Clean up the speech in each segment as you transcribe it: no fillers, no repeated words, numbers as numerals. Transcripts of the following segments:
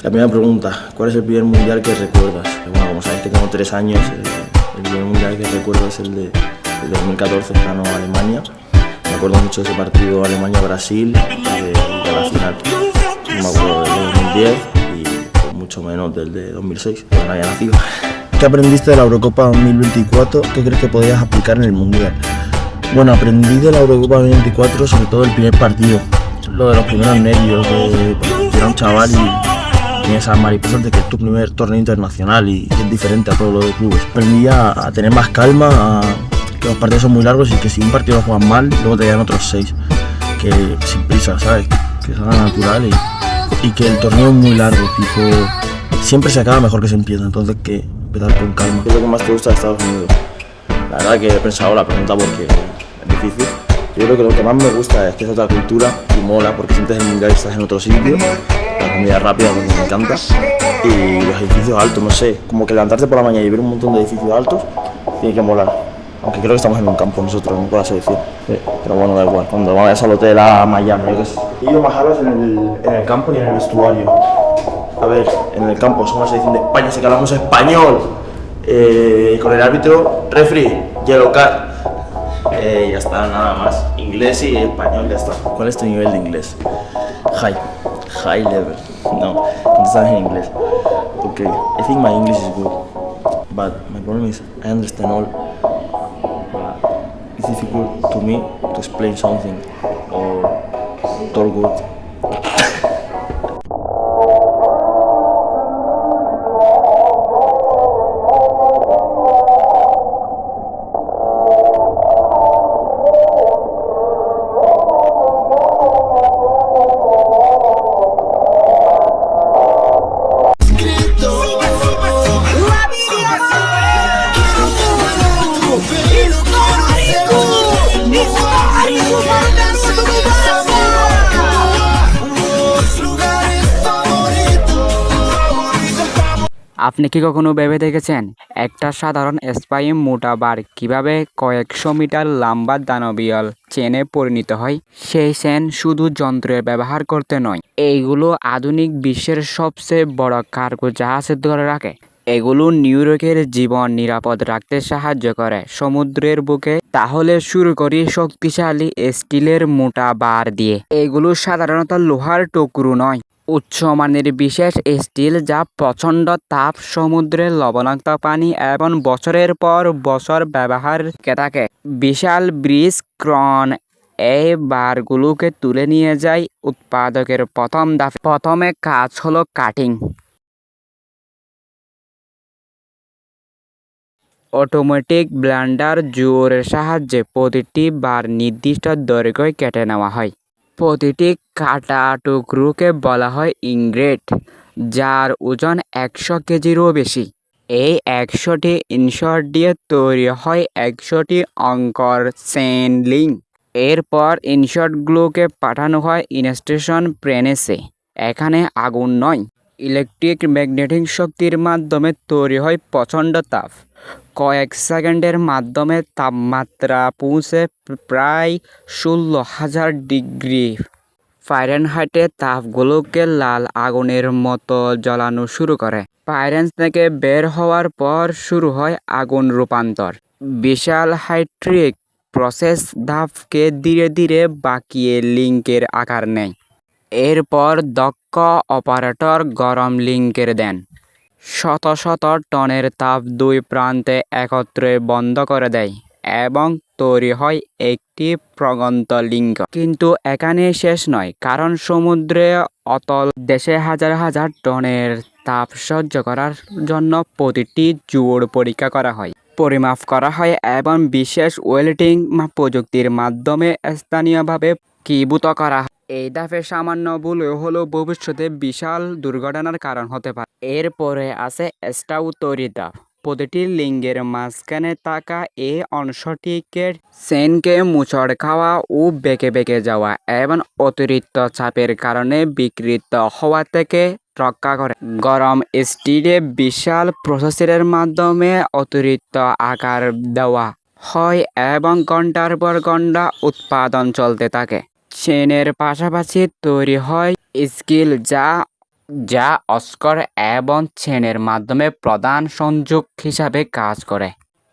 La primera pregunta, ¿cuál es el primer mundial que recuerdas? Bueno, como sabéis que tengo 3 años, el primer mundial que recuerdo es el de 2014 que ganó Alemania. Me acuerdo mucho de ese partido Alemania-Brasil, de la final. No me acuerdo del de 2010 y pues, mucho menos del de 2006, que no había nacido. ¿Qué aprendiste de la Eurocopa 2024? ¿Qué crees que podrías aplicar en el Mundial? Bueno, aprendí de la Eurocopa 2024 sobre todo el primer partido. Lo de los primeros nervios, de que era un chaval y tenía esas mariposas de que es tu primer torneo internacional y es diferente a todo lo de clubes. Aprendí a tener más calma, que los partidos son muy largos y que si un partido lo juegas mal, luego te quedan otros 6. Que sin prisa, ¿sabes? Que salga natural y que el torneo es muy largo, tipo, siempre se acaba mejor que se empieza, entonces que empezar con calma. ¿Qué es lo que más te gusta de Estados Unidos? La verdad que he pensado la pregunta porque es difícil. Yo creo que lo que más me gusta es que es otra cultura y mola porque sientes el mundial y estás en otro sitio. La comida rápida que me encanta y los edificios altos, no sé, como que levantarte por la mañana y ver un montón de edificios altos tiene que molar. Aunque creo que estamos en un campo nosotros, no por la selección. Sí, pero bueno, da igual. Cuando vayas al hotel a Miami, yo qué sé. He ido más horas en el campo y en el vestuario. A ver, en el campo somos la selección de España, así que hablamos español. Con el árbitro, referee, yellow card. Ya está, nada más. Inglés y español, ya está. ¿Cuál es tu nivel de inglés? High level. No, contestas en inglés. Okay, I think my English is good. But my problem is I understand all. It's difficult to me to explain something or talk good. আপনি কি কখনো ভেবে দেখেছেন একটা সাধারণ স্পাইম মোটা বার কিভাবে কয়েকশো মিটার লম্বা দানবীয় চেনে পরিণত হয়? সেই চেন শুধু যন্ত্রের ব্যবহার করতে নয়, এইগুলো আধুনিক বিশ্বের সবচেয়ে বড় কার্গো জাহাজে ধরে রাখে। এগুলো নিউ ইয়র্কের জীবন নিরাপদ রাখতে সাহায্য করে সমুদ্রের বুকে। তাহলে শুরু করি শক্তিশালী স্টিলের মোটা বার দিয়ে। এগুলো সাধারণত লোহার টুকরো নয়, উচ্চমানের বিশেষ স্টিল যা প্রচণ্ড তাপ, সমুদ্রের লবণাক্ত পানি এবং বছরের পর বছর ব্যবহার করে থাকে। বিশাল ব্রিজ ক্রেন এই বারগুলোকে তুলে নিয়ে যায় উৎপাদকের প্রথম ধাপে। প্রথমে কাজ হলো কাটিং। অটোমেটিক ব্লেন্ডার জোরের সাহায্যে প্রতিটি বার নির্দিষ্ট দৈর্ঘ্যে কেটে নেওয়া হয়। প্রতিটি কাটা টুকরোকে বলা হয় ইনগট, যার ওজন 100 কেজিরও বেশি। এই 100টি ইনগট দিয়ে তৈরি হয় 100টি অঙ্কর চেইন লিঙ্ক। এরপর ইনগটগুলোকে পাঠানো হয় ইনস্টেশন প্রেসে। এখানে আগুন নয়, ইলেকট্রিক ম্যাগনেটিক শক্তির মাধ্যমে তৈরি হয় প্রচণ্ড তাপ। কয়েক সেকেন্ডের মাধ্যমে তাপমাত্রা পৌঁছে প্রায় 16,000 ডিগ্রি ফারেনহাইটে তাপগুলোকে লাল আগুনের মতো জ্বালানো শুরু করে। ফারেনহাইট থেকে বের হওয়ার পর শুরু হয় আগুন রূপান্তর। বিশাল হাইড্রিক প্রসেস ধাপকে ধীরে ধীরে বাঁকিয়ে লিঙ্কের আকার নেয়। এরপর দক্ষ অপারেটর গরম লিঙ্কের দেন। শত শত টনের তাপ দুই প্রান্তে একত্রে বন্ধ করে দেয় এবং তৈরি হয় একটি প্রাণবন্ত লিঙ্ক। কিন্তু এখানে শেষ নয়, কারণ সমুদ্রে অতল দেশে হাজার হাজার টনের তাপ সহ্য করার জন্য প্রতিটি জোড় পরীক্ষা করা হয়, পরিমাপ করা হয় এবং বিশেষ ওয়েল্ডিং প্রযুক্তির মাধ্যমে স্থানীয়ভাবে কেন্দ্রীভূত করা হয়। এই ধাপে সামান্য ভুল হলেও ভবিষ্যতে বিশাল দুর্ঘটনার কারণ হতে পারে। এরপরে আছে স্টাউ তৈরির ধাপ। প্রতিটি লিঙ্কের মাঝখানে থাকা এই অংশটিকে চেইনকে মোচড় খাওয়া ও বেঁকে বেঁকে যাওয়া এবং অতিরিক্ত চাপের কারণে বিকৃত হওয়া থেকে রক্ষা করে। গরম স্টিলে বিশাল প্রসেসরের মাধ্যমে অতিরিক্ত আকার দেওয়া হয় এবং ঘন্টার পর ঘন্টা উৎপাদন চলতে থাকে। চেনের পাশাপাশি তৈরি হয় স্কিল, যা যা অস্কার এবং চেনের মাধ্যমে প্রধান সংযোগ হিসাবে কাজ করে।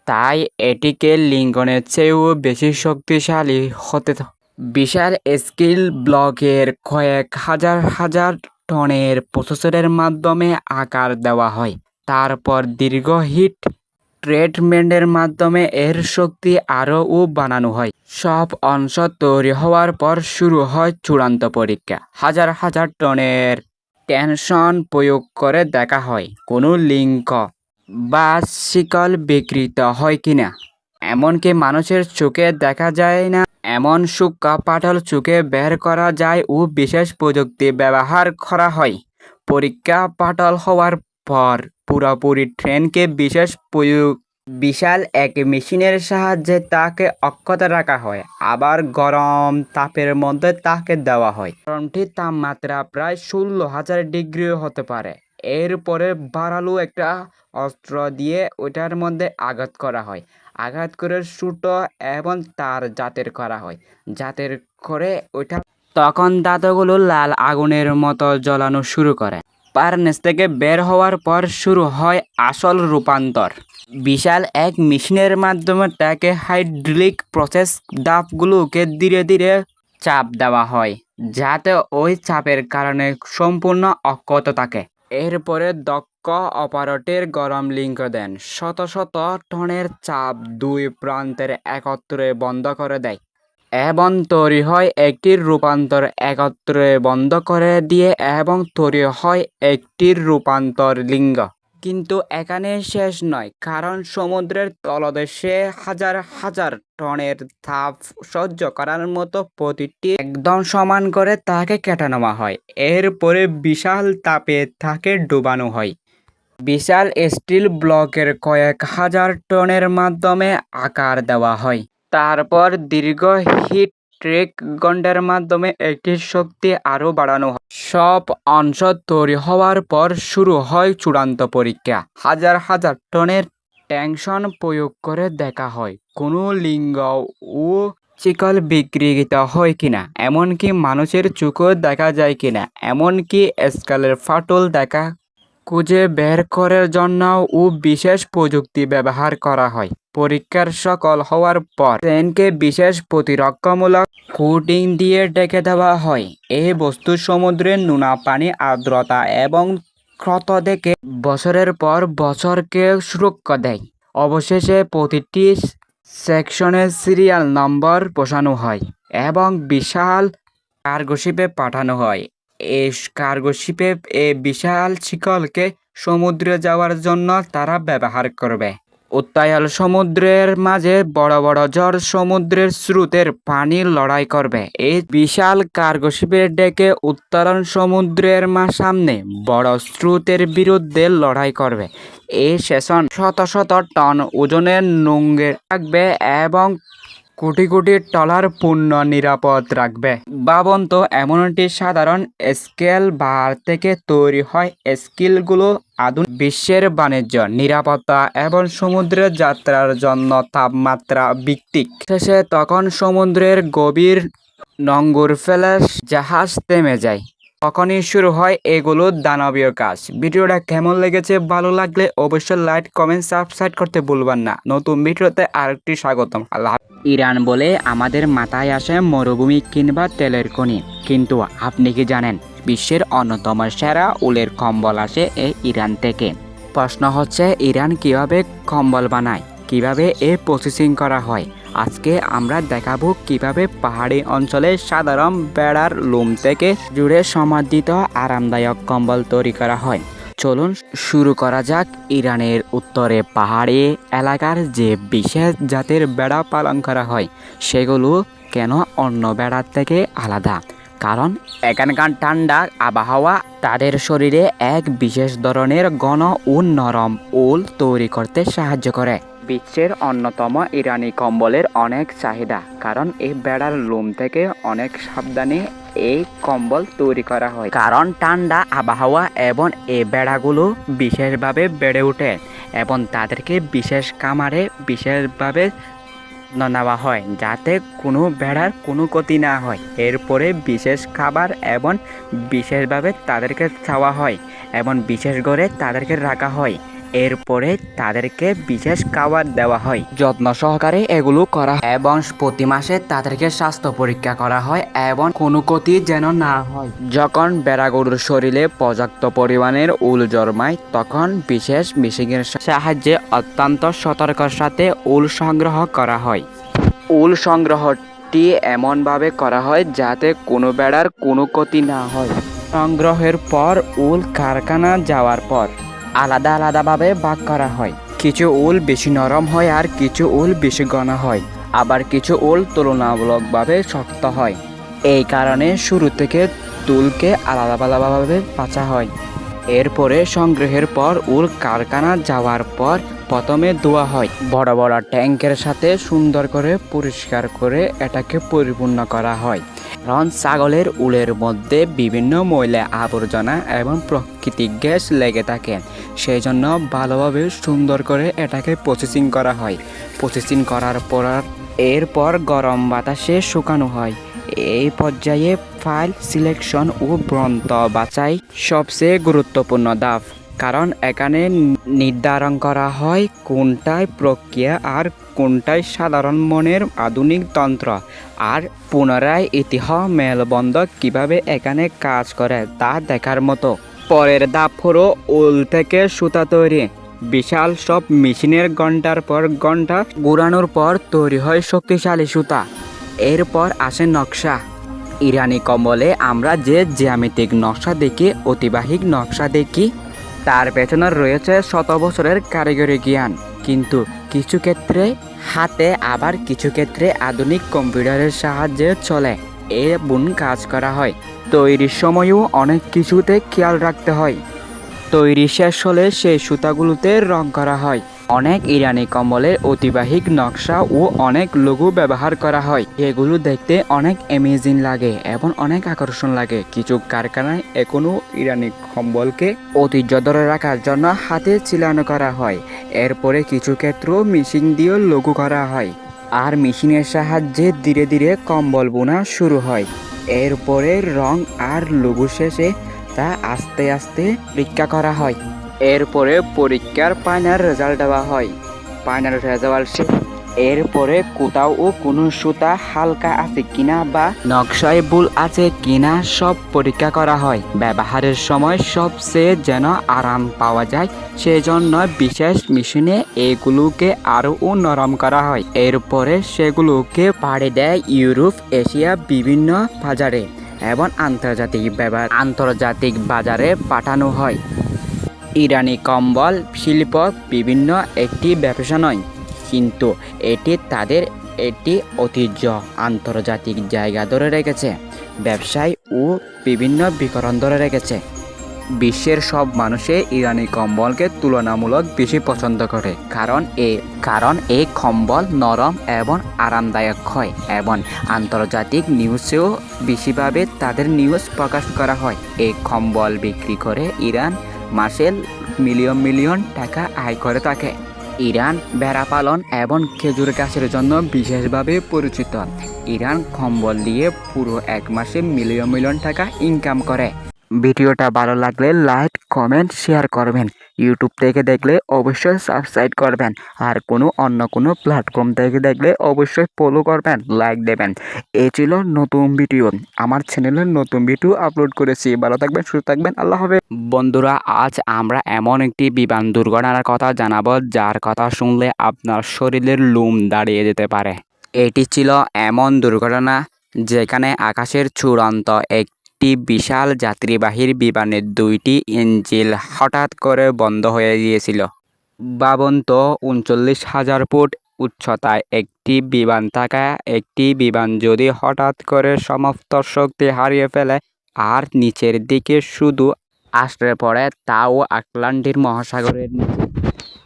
তাই এটিকে লিঙ্কনের চেয়েও বেশি শক্তিশালী হতে বিশাল স্কেল ব্লকের কয়েক হাজার হাজার টনের প্রসেসরের মাধ্যমে আকার দেওয়া হয়। তারপর দীর্ঘ হিট ট্রিটমেন্টের মাধ্যমে এর শক্তি আরও বাড়ানো হয়। সব অংশ তৈরি হওয়ার পর শুরু হয় চূড়ান্ত পরীক্ষা। হাজার হাজার টনের টেনশন প্রয়োগ করে দেখা হয় কোনো লিঙ্ক বা শিকল বিকৃত হয় কিনা। এমনকি মানুষের চোখে দেখা যায় না এমন সূক্ষ্ম ফাটল চোখে বের করা যায় ও বিশেষ প্রযুক্তি ব্যবহার করা হয়। পরীক্ষা ফাটল হওয়ার পর পুরোপুরি ট্রেনকে বিশাল এক মেশিনের সাহায্যে তাকে অক্ষত রাখা হয়, আবার গরম তাপের মধ্যে তাকে দেওয়া হয়। গরমটির তাপমাত্রা প্রায় 16,000 ডিগ্রিও হতে পারে। এরপরে বাড়ালো একটা অস্ত্র দিয়ে ওটার মধ্যে আঘাত করা হয়। আঘাত করে সুতো এবং তার জাতের করা হয়। জাতের করে ওটা তখন দাঁতগুলো লাল আগুনের মতো জ্বলানো শুরু করে। ফার্নেস থেকে বের হওয়ার পর শুরু হয় আসল রূপান্তর। বিশাল এক মেশিনের মাধ্যমে তাকে হাইড্রোলিক প্রসেস ধাপগুলোকে ধীরে ধীরে চাপ দেওয়া হয় যাতে ওই চাপের কারণে সম্পূর্ণ অক্ষত থাকে। এরপরে দক্ষ অপারেটর গরম লিঙ্ক দেন। শত শত টনের চাপ দুই প্রান্তের একত্রে বন্ধ করে দেয় এবং তৈরি হয় একটি রূপান্তর একত্রে বন্ধ করে দিয়ে এবং তৈরি হয় একটি রূপান্তর লিঙ্গ। কিন্তু এখানে শেষ নয়, কারণ সমুদ্রের তলদেশে হাজার হাজার টনের তাপ সহ্য করার মতো প্রতিটি একদম সমান করে তাকে কেটে নেওয়া হয়। এরপরে বিশাল তাপে তাকে ডুবানো হয়। বিশাল স্টিল ব্লকের কয়েক হাজার টনের মাধ্যমে আকার দেওয়া হয়। তারপর দীর্ঘ হিট ট্রিটমেন্টের মাধ্যমে একটি শক্তি আরও বাড়ানো হয়। সব অংশ তৈরি হওয়ার পর শুরু হয় চূড়ান্ত পরীক্ষা। হাজার হাজার টনের টেনশন প্রয়োগ করে দেখা হয় কোনো লিঙ্গ ও শিকল বিকৃত হয় কিনা, এমনকি মানুষের চোখও দেখা যায় কিনা, এমনকি স্কেলের ফাটল খুঁজে বের করার জন্য ও বিশেষ প্রযুক্তি ব্যবহার করা হয়। পরীক্ষার সফল হওয়ার পর ট্রেনকে বিশেষ প্রতিরক্ষামূলক কোটিং দিয়ে ঢেকে দেওয়া হয়। এই বস্তু সমুদ্রের নোনা পানি, আর্দ্রতা এবং ক্ষত থেকে বছরের পর বছরকে সুরক্ষা দেয়। অবশেষে প্রতিটি সেকশনে সিরিয়াল নম্বর বসানো হয় এবং বিশাল কার্গো শিপে পাঠানো হয়। এই কার্গো শিপে এই বিশাল শিকলকে সমুদ্রে যাওয়ার জন্য তারা ব্যবহার করবে। উত্তাল সমুদ্রের মাঝে বড় বড় ঝড় সমুদ্রের স্রোতের পানির লড়াই করবে। এই বিশাল কার্গো শিপের ডেকে উত্তোলন সমুদ্রের সামনে বড় স্রোতের বিরুদ্ধে লড়াই করবে। এই সেশন শত শত টন ওজনের নোঙর থাকবে এবং কোটি কোটি টলার পণ্য নিরাপদ রাখবে। ভাবুন তো, এমন একটি সাধারণ স্কেল বার থেকে তৈরি হয় স্কিলগুলো আধুনিক বিশ্বের বাণিজ্য, নিরাপত্তা এবং সমুদ্রের যাত্রার জন্য তাপমাত্রা ভিত্তিক। শেষে তখন সমুদ্রের গভীর নোঙর ফেলে জাহাজ থেমে যায়। তখনই শুরু হয় এগুলো দানবীয় কাজ। ভিডিওটা কেমন লেগেছে? ভালো লাগলে অবশ্যই লাইক, কমেন্ট, সাবস্ক্রাইব করতে ভুলবেন না। নতুন ভিডিওতে আরেকটি স্বাগতম। আল্লাহ। ইরান বলে আমাদের মাথায় আসে মরুভূমি কিংবা তেলের খনি, কিন্তু আপনি কি জানেন বিশ্বের অন্যতম সেরা উলের কম্বল আসে এই ইরান থেকে? প্রশ্ন হচ্ছে, ইরান কিভাবে কম্বল বানায়, কিভাবে এ প্রসেসিং করা হয়? আজকে আমরা দেখাবো কিভাবে পাহাড়ি অঞ্চলে সাধারণ ভেড়ার লোম থেকে জুড়ে সমাদৃত আরামদায়ক কম্বল তৈরি করা হয়। চলুন শুরু করা যাক। ইরানের উত্তরে পাহাড়ি এলাকার যে বিশেষ জাতের ভেড়া পালন করা হয় সেগুলো কেন অন্য ভেড়ার থেকে আলাদা? কারণ এখানকার ঠান্ডা আবহাওয়া তাদের শরীরে এক বিশেষ ধরনের ঘন ও নরম উল তৈরি করতে সাহায্য করে। বিশ্বের অন্যতম ইরানি কম্বলের অনেক চাহিদা, কারণ এই ভেড়ার লোম থেকে অনেক সাবধানে এই কম্বল তৈরি করা হয়। কারণ ঠান্ডা আবহাওয়া এবং এই ভেড়াগুলো বিশেষভাবে বেড়ে ওঠে এবং তাদেরকে বিশেষ খামারে বিশেষভাবে নেওয়া হয় যাতে কোনো ভেড়ার কোনো ক্ষতি না হয়। এরপরে বিশেষ খাবার এবং বিশেষভাবে তাদেরকে খাওয়া হয় এবং বিশেষ করে তাদেরকে রাখা হয়। এরপরে তাদেরকে বিশেষ খাবার দেওয়া হয়, যত্ন সহকারে এগুলো করা হয় এবং প্রতি মাসে তাদেরকে স্বাস্থ্য পরীক্ষা করা হয় এবং কোনো ক্ষতি যেন না হয়। যখন ভেড়া গরুর শরীরে পর্যাপ্ত পরিমাণের উল জন্মায় তখন বিশেষ মেশিনের সাহায্যে অত্যন্ত সতর্কতার সাথে উল সংগ্রহ করা হয়। উল সংগ্রহটি এমনভাবে করা হয় যাতে কোনো ভেড়ার কোনো ক্ষতি না হয়। সংগ্রহের পর উল কারখানা যাওয়ার পর আলাদা আলাদাভাবে ভাগ করা হয়। কিছু উল বেশি নরম হয় আর কিছু উল বেশি ঘন হয়, আবার কিছু উল তুলনামূলকভাবে শক্ত হয়। এই কারণে শুরু থেকে উলকে আলাদা আলাদাভাবে বাছা হয়। এরপরে সংগ্রহের পর উল কারখানা যাওয়ার পর প্রথমে ধোয়া হয়, বড় বড় ট্যাঙ্কের সাথে সুন্দর করে পরিষ্কার করে এটাকে পরিপূর্ণ করা হয়। কারণ ছাগলের উলের মধ্যে বিভিন্ন ময়লা আবর্জনা এবং প্রাকৃতিক গ্যাস লেগে থাকে, সেই জন্য ভালোভাবে সুন্দর করে এটাকে প্রসেসিং করা হয়। প্রসেসিং করার পর এরপর গরম বাতাসে শুকানো হয়। এই পর্যায়ে ফাইল সিলেকশন ও ব্রন্ত বাছাই সবচেয়ে গুরুত্বপূর্ণ ধাপ, কারণ এখানে নির্ধারণ করা হয় কোনটায় প্রক্রিয়া আর কোনটায় সাধারণ মনের আধুনিক তন্ত্র, আর পুনরায় ইতিহাস মেলবন্ধ কিভাবে এখানে কাজ করে তা দেখার মতো। পরের ধাপ হলো উল থেকে সুতা তৈরি। বিশাল সব মেশিনের ঘন্টার পর ঘন্টা ঘোরানোর পর তৈরি হয় শক্তিশালী সুতা। এরপর আসে নকশা। ইরানি কম্বলে আমরা যে জ্যামিতিক নকশা দেখি, অতিবাহিক নকশা দেখি, তার পেছনে রয়েছে শত বছরের কারিগরি জ্ঞান। কিন্তু কিছু ক্ষেত্রে হাতে, আবার কিছু ক্ষেত্রে আধুনিক কম্পিউটারের সাহায্যে চলে এমন কাজ করা হয়। তৈরির সময়ও অনেক কিছুতে খেয়াল রাখতে হয়। তৈরি শেষ হলে সেই সুতাগুলোতে রং করা হয়। অনেক ইরানি কম্বলের অতিবাহিক নকশা ও অনেক লোগো ব্যবহার করা হয়, এগুলো দেখতে অনেক অ্যামেজিং লাগে এবং অনেক আকর্ষণ লাগে। কিছু কারখানায় এখনও ইরানি কম্বলকে ঐতিহ্য ধরে রাখার জন্য হাতে ছিলানো করা হয়। এরপরে কিছু ক্ষেত্রেও মেশিন দিয়েও লোগো করা হয়, আর মেশিনের সাহায্যে ধীরে ধীরে কম্বল বোনা শুরু হয়। এরপরে রং আর লোগো শেষে তা আস্তে আস্তে পরীক্ষা করা হয়। এরপরে পরীক্ষার ফাইনাল রেজাল্ট দেওয়া হয়। ফাইনাল রেজাল্ট এরপরে কোথাও কোনো সুতা হালকা আছে কিনা বা নকশায় ভুল আছে কিনা সব পরীক্ষা করা হয়। ব্যবহারের সময় সবচেয়ে যেন আরাম পাওয়া যায় সেজন্য বিশেষ মেশিনে এগুলোকে আরও নরম করা হয়। এরপরে সেগুলোকে পাড়ি দেয় ইউরোপ, এশিয়া বিভিন্ন বাজারে এবং আন্তর্জাতিক বাজারে পাঠানো হয়। ইরানি কম্বল শিল্প বিভিন্ন একটি ব্যবসা নয়, কিন্তু তাদের ঐতিহ্য আন্তর্জাতিক জায়গা ধরে রেখেছে, ব্যবসায় ও বিভিন্ন বিকরণ ধরে রেখেছে। বিশ্বের সব মানুষে ইরানি কম্বলকে তুলনামূলক বেশি পছন্দ করে, কারণ এই কম্বল নরম এবং আরামদায়ক হয় এবং আন্তর্জাতিক নিউজেও বেশিভাবে তাদের নিউজ প্রকাশ করা হয়। এই কম্বল বিক্রি করে ইরান মাসে মিলিয়ন টাকা আয় করে থাকে। ইরান ভেড়া পালন এবং খেজুর গাছের জন্য বিশেষভাবে পরিচিত। ইরান কম্বল দিয়ে পুরো এক মাসে মিলিয়ন টাকা ইনকাম করে। ভিডিওটা ভালো লাগলে লাইক, কমেন্ট, শেয়ার করবেন। ইউটিউব থেকে দেখলে অবশ্যই সাবস্ক্রাইব করবেন, আর অন্য কোনো প্ল্যাটফর্ম থেকে দেখলে অবশ্যই ফলো করবেন, লাইক দেবেন। এই ছিল নতুন ভিডিও, আমার চ্যানেলে নতুন ভিডিও আপলোড করেছি। ভালো থাকবেন, সুস্থ থাকবেন, আল্লাহ হাফেজ। বন্ধুরা, আজ আমরা এমন একটি বিমান দুর্ঘটনার কথা জানাবো যার কথা শুনলে আপনার শরীরের লোম দাঁড়িয়ে যেতে পারে। এটি ছিল এমন দুর্ঘটনা যেখানে আকাশের চূড়ান্ত একটি বিশাল যাত্রীবাহী বিমানের 2টি ইঞ্জিন হঠাৎ করে বন্ধ হয়ে গিয়েছিল। ভাবুন তো, 39,000 ফুট উচ্চতায় একটি বিমান থাকা একটি বিমান যদি হঠাৎ করে সমস্ত শক্তি হারিয়ে ফেলে আর নিচের দিকে শুধু আছড়ে পড়ে, তাও আটলান্টিক মহাসাগরের নিচে,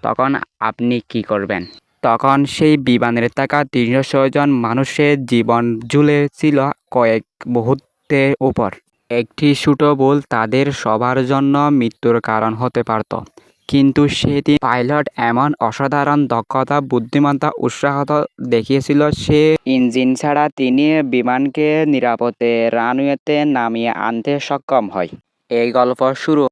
তখন আপনি কি করবেন? তখন সেই বিমানের থাকা 306 জন মানুষের জীবন ঝুলেছিল কয়েক মুহূর্তের উপর। একটি ছোট ভুল তাদের সবার জন্য মৃত্যুর কারণ হতে পারত। কিন্তু সেদিন পাইলট এমন অসাধারণ দক্ষতা, বুদ্ধিমত্তা, উৎসাহ দেখিয়েছিল, সে ইঞ্জিন ছাড়া তিনি বিমানকে নিরাপদে রানওয়েতে নামিয়ে আনতে সক্ষম হয়। এই গল্প শুরু